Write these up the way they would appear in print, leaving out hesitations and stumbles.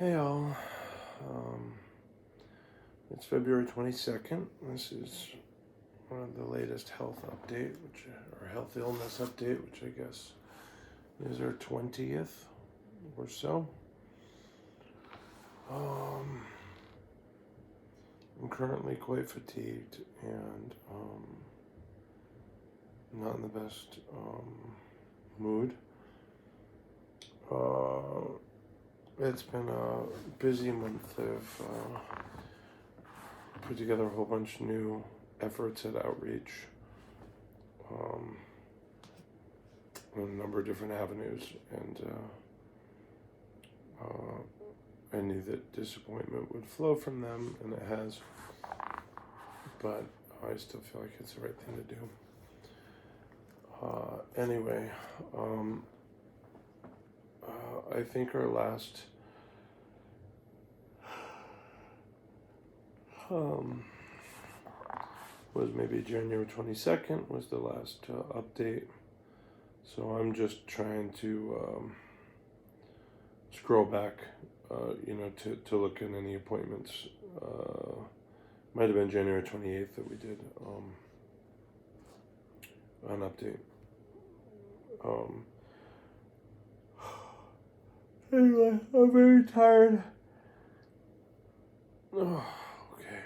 Hey all, um, it's February 22nd. This is one of the latest health update, or health illness update, which I guess is our 20th or so. I'm currently quite fatigued and not in the best mood. It's been a busy month. I've put together a whole bunch of new efforts at outreach in a number of different avenues, and I knew that disappointment would flow from them, and it has, but I still feel like it's the right thing to do. Anyway, I think our last was maybe January 22nd was the last update. So I'm just trying to scroll back, to look at any appointments. Might have been January 28th that we did an update. Anyway, I'm very tired. Oh, okay.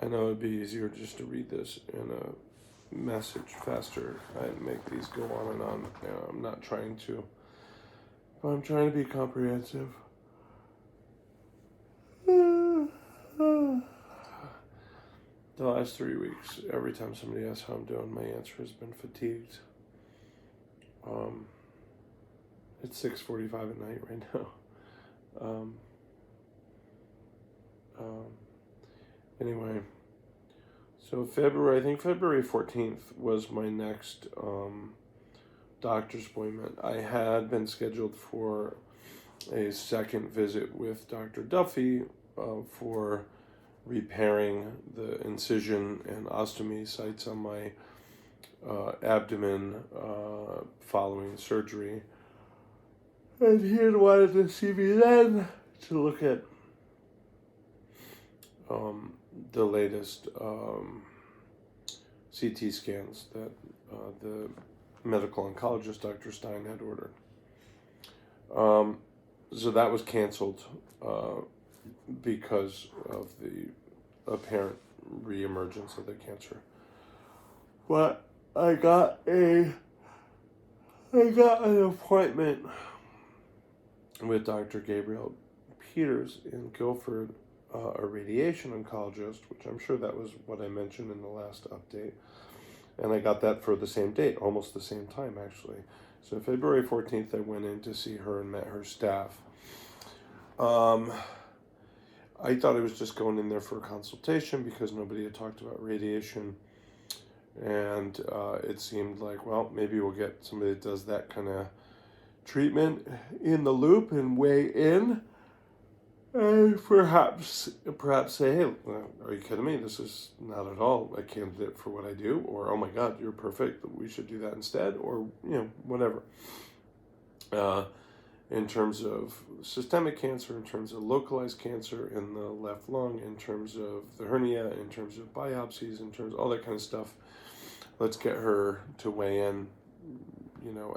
I know it'd be easier just to read this in a message faster. I make these go on and on. I'm not trying to, but I'm trying to be comprehensive. The last 3 weeks, every time somebody asks how I'm doing, my answer has been fatigued. It's 6:45 at night right now. Anyway, so I think February 14th was my next doctor's appointment. I had been scheduled for a second visit with Dr. Duffy for repairing the incision and ostomy sites on my abdomen following surgery. And he had wanted to see me then to look at the latest CT scans that the medical oncologist, Dr. Stein, had ordered. So that was canceled because of the apparent reemergence of the cancer. But I got an appointment with Dr. Gabriel Peters in Guilford, a radiation oncologist, which I'm sure that was what I mentioned in the last update. And I got that for the same date, almost the same time, actually. So February 14th, I went in to see her and met her staff. I thought I was just going in there for a consultation because nobody had talked about radiation. And it seemed like, well, maybe we'll get somebody that does that kind of treatment in the loop and weigh in. And perhaps say, hey, are you kidding me? This is not at all a candidate for what I do. Or, oh my God, you're perfect. We should do that instead. Or, whatever. In terms of systemic cancer, in terms of localized cancer in the left lung, in terms of the hernia, in terms of biopsies, in terms of all that kind of stuff. Let's get her to weigh in,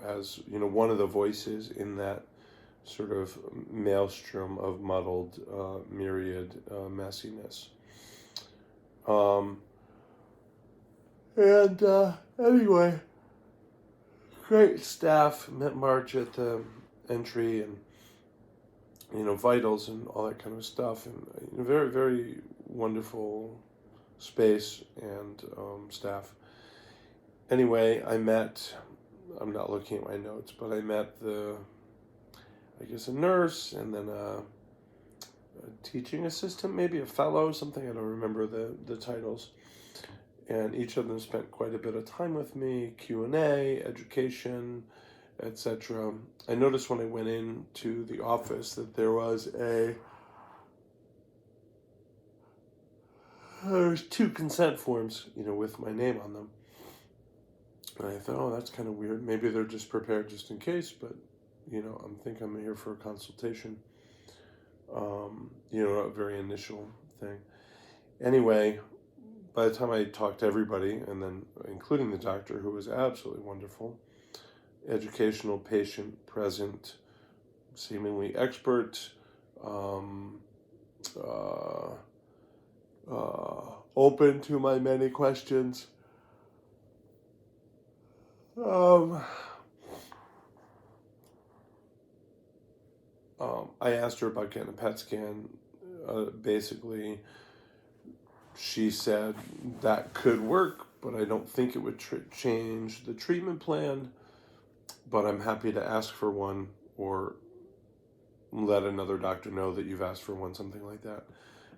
as, one of the voices in that sort of maelstrom of muddled, myriad messiness. Anyway, great staff. Met March at the entry and, vitals and all that kind of stuff. And very, very wonderful space and staff. Anyway, I'm not looking at my notes, but I met a nurse and then a teaching assistant, maybe a fellow, something, I don't remember the titles. And each of them spent quite a bit of time with me, Q&A, education, etc. I noticed when I went into the office that there was there's 2 consent forms, with my name on them. And I thought, oh, that's kind of weird. Maybe they're just prepared just in case, but, I'm here for a consultation. A very initial thing. Anyway, by the time I talked to everybody, and then including the doctor, who was absolutely wonderful, educational, patient, present, seemingly expert, um, uh, open to my many questions. I asked her about getting a PET scan. Basically, she said that could work, but I don't think it would change the treatment plan. But I'm happy to ask for one, or let another doctor know that you've asked for one, something like that.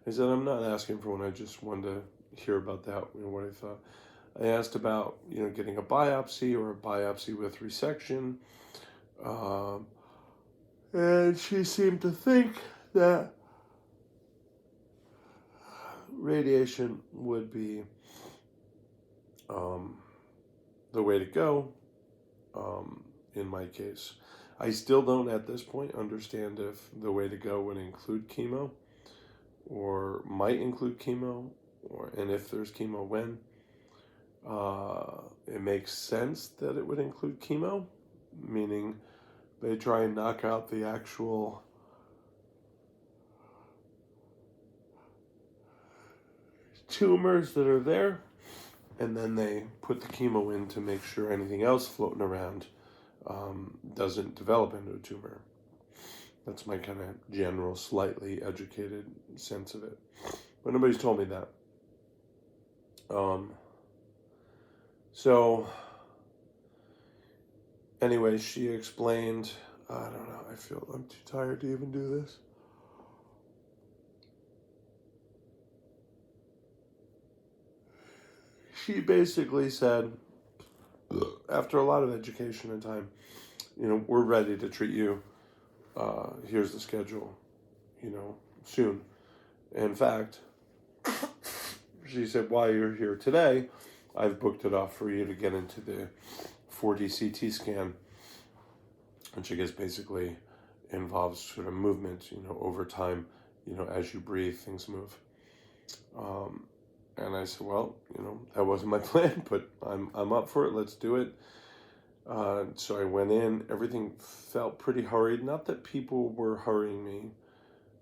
I said, I'm not asking for one. I just wanted to hear about that, what I thought. I asked about, getting a biopsy or a biopsy with resection. And she seemed to think that radiation would be the way to go in my case. I still don't at this point understand if the way to go would include chemo or might include chemo, and if there's chemo, when. It makes sense that it would include chemo, meaning they try and knock out the actual tumors that are there, and then they put the chemo in to make sure anything else floating around doesn't develop into a tumor. That's my kind of general, slightly educated sense of it. But nobody's told me that. So, anyway, she explained, I don't know, I feel I'm too tired to even do this. She basically said, after a lot of education and time, we're ready to treat you. Here's the schedule, soon. In fact, she said, while you're here today, I've booked it off for you to get into the 4D CT scan, which I guess basically involves sort of movement, over time, as you breathe, things move. And I said, well, that wasn't my plan, but I'm up for it. Let's do it. So I went in. Everything felt pretty hurried. Not that people were hurrying me.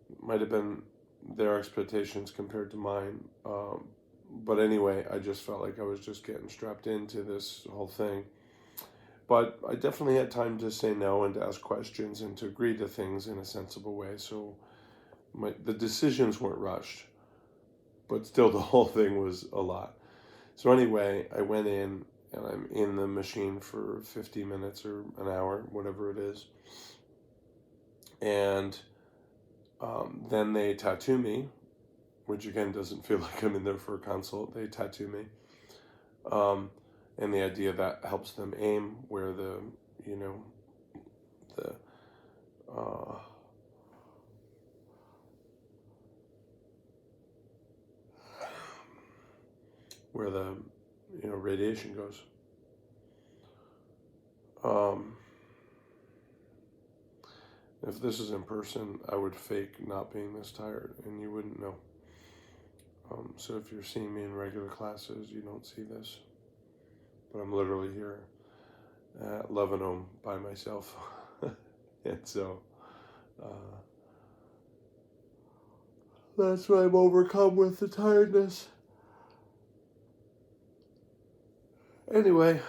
It might have been their expectations compared to mine. But anyway, I just felt like I was just getting strapped into this whole thing. But I definitely had time to say no and to ask questions and to agree to things in a sensible way. So the decisions weren't rushed. But still, the whole thing was a lot. So anyway, I went in, and I'm in the machine for 50 minutes or an hour, whatever it is. And then they tattoo me, which again doesn't feel like I'm in there for a consult. They tattoo me. And the idea that helps them aim where where the radiation goes. If this is in person, I would fake not being this tired, and you wouldn't know. So if you're seeing me in regular classes, you don't see this. But I'm literally here at Lebanon by myself. And so that's why I'm overcome with the tiredness. Anyway,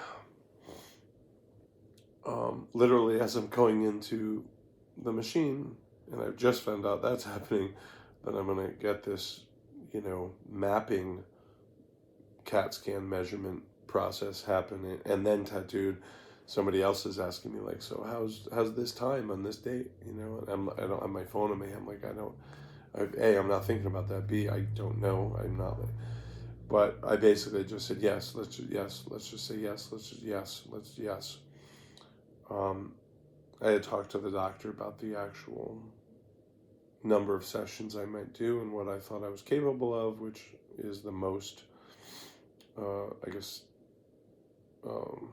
literally as I'm going into the machine, and I've just found out that's happening, that I'm going to get this, mapping CAT scan measurement process happening, and then tattooed. Somebody else is asking me, like, so how's this time on this date? And I don't have my phone on me. I'm like, I'm not thinking about that. B, I don't know. I'm not. But I basically just said yes. Let's just say yes. Yes. I had talked to the doctor about the actual number of sessions I might do and what I thought I was capable of, which is the most, um,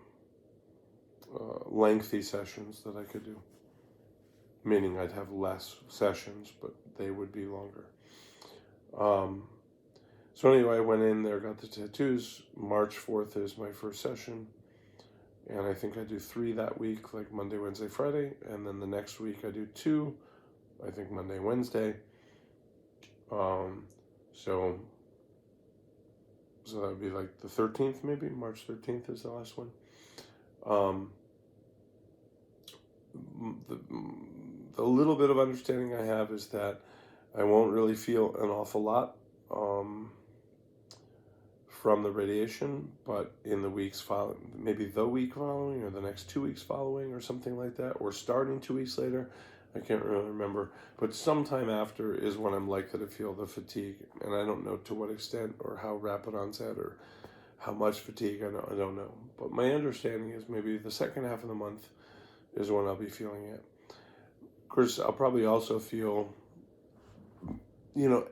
lengthy sessions that I could do. Meaning I'd have less sessions, but they would be longer. So anyway, I went in there, got the tattoos. March 4th is my first session. And I think I do 3 that week, like Monday, Wednesday, Friday. And then the next week I do 2, I think Monday, Wednesday. So that would be like the 13th, maybe. March 13th is the last one. The little bit of understanding I have is that I won't really feel an awful lot from the radiation, but in the weeks following, maybe the week following or the next 2 weeks following or something like that, or starting 2 weeks later, I can't really remember, but sometime after is when I'm likely to feel the fatigue, and I don't know to what extent or how rapid onset or how much fatigue, I don't know, but my understanding is maybe the second half of the month is when I'll be feeling it. Of course, I'll probably also feel,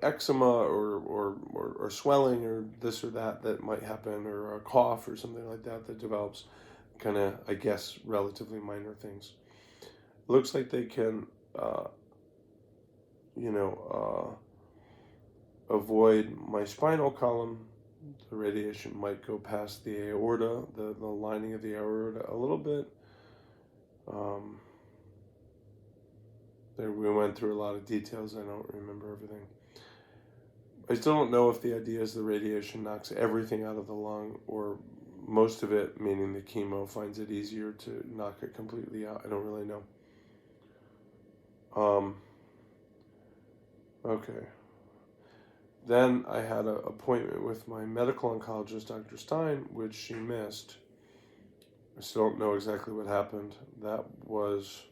eczema or swelling or this or that might happen, or a cough or something like that develops, kind of, I guess, relatively minor things. Looks like they can, avoid my spinal column. The radiation might go past the aorta, the lining of the aorta a little bit. We went through a lot of details. I don't remember everything. I still don't know if the idea is the radiation knocks everything out of the lung, or most of it, meaning the chemo finds it easier to knock it completely out. I don't really know. Okay. Then I had an appointment with my medical oncologist, Dr. Stein, which she missed. I still don't know exactly what happened. That was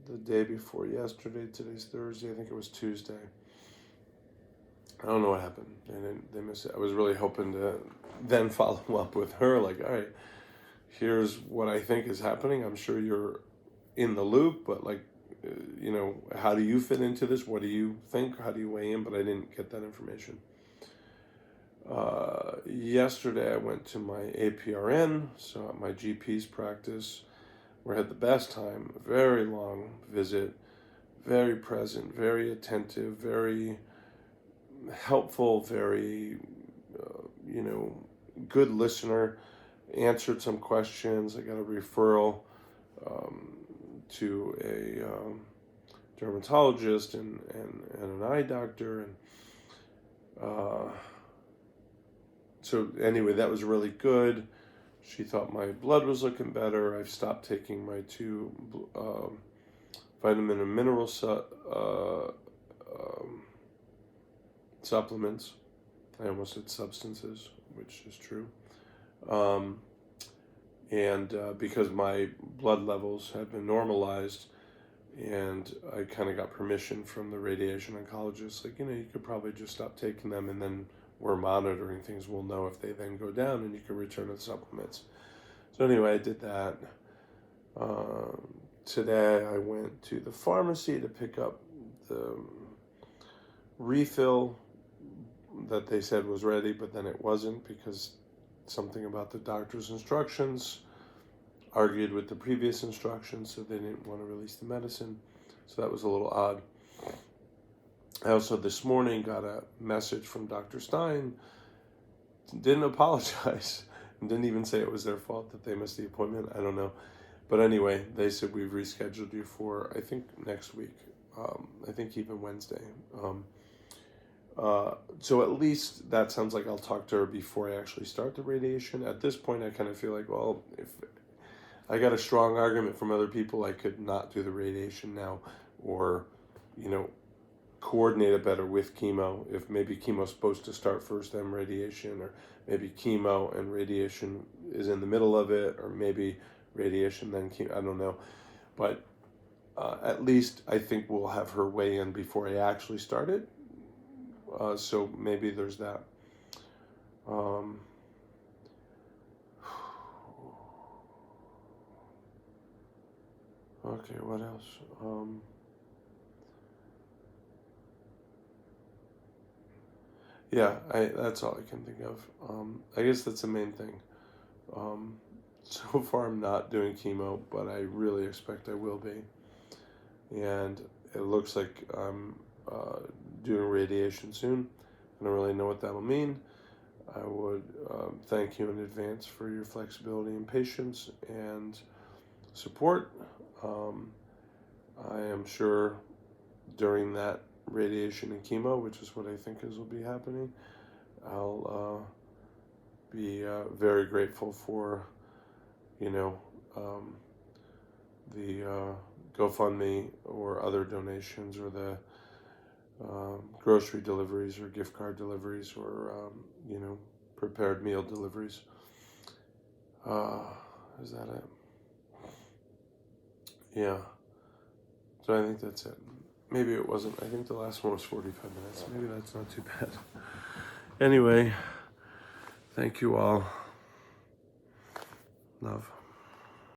the day before yesterday. Today's Thursday. I think it was Tuesday. I don't know what happened. They missed it. I was really hoping to then follow up with her, like, all right, here's what I think is happening. I'm sure you're in the loop, but like, how do you fit into this? What do you think? How do you weigh in? But I didn't get that information. Yesterday I went to my APRN, so at my GP's practice, where I had the best time. A very long visit, very present, very attentive, very helpful, very, good listener. Answered some questions. I got a referral to a dermatologist and an eye doctor, and so anyway, that was really good. She thought my blood was looking better. I've stopped taking my 2 vitamin and mineral supplements. I almost said substances, which is true. And because my blood levels had been normalized, and I kind of got permission from the radiation oncologist, like, you could probably just stop taking them, and then we're monitoring things. We'll know if they then go down, and you can return to the supplements. So anyway, I did that. Today I went to the pharmacy to pick up the refill that they said was ready, but then it wasn't, because something about the doctor's instructions argued with the previous instructions, so they didn't want to release the medicine. So that was a little odd. I also this morning got a message from Dr. Stein, didn't apologize, and didn't even say it was their fault that they missed the appointment. I don't know. But anyway, they said we've rescheduled you for, I think, next week. I think even Wednesday. So at least that sounds like I'll talk to her before I actually start the radiation. At this point, I kind of feel like, well, if I got a strong argument from other people, I could not do the radiation now, or, coordinate it better with chemo. If maybe chemo's supposed to start first, then radiation, or maybe chemo and radiation is in the middle of it, or maybe radiation then chemo, I don't know. But at least I think we'll have her weigh in before I actually start it. So maybe there's that. Okay, what else? Yeah, that's all I can think of. I guess that's the main thing. So far, I'm not doing chemo, but I really expect I will be. And it looks like I'm doing radiation soon. I don't really know what that'll mean. I would thank you in advance for your flexibility and patience and support. I am sure during that radiation and chemo, which is what I think will be happening, I'll be very grateful for, um, the GoFundMe or other donations, or the grocery deliveries or gift card deliveries, or prepared meal deliveries. Is that it? Yeah. So I think that's it. Maybe it wasn't. I think the last one was 45 minutes. Maybe that's not too bad. Anyway, thank you all. Love.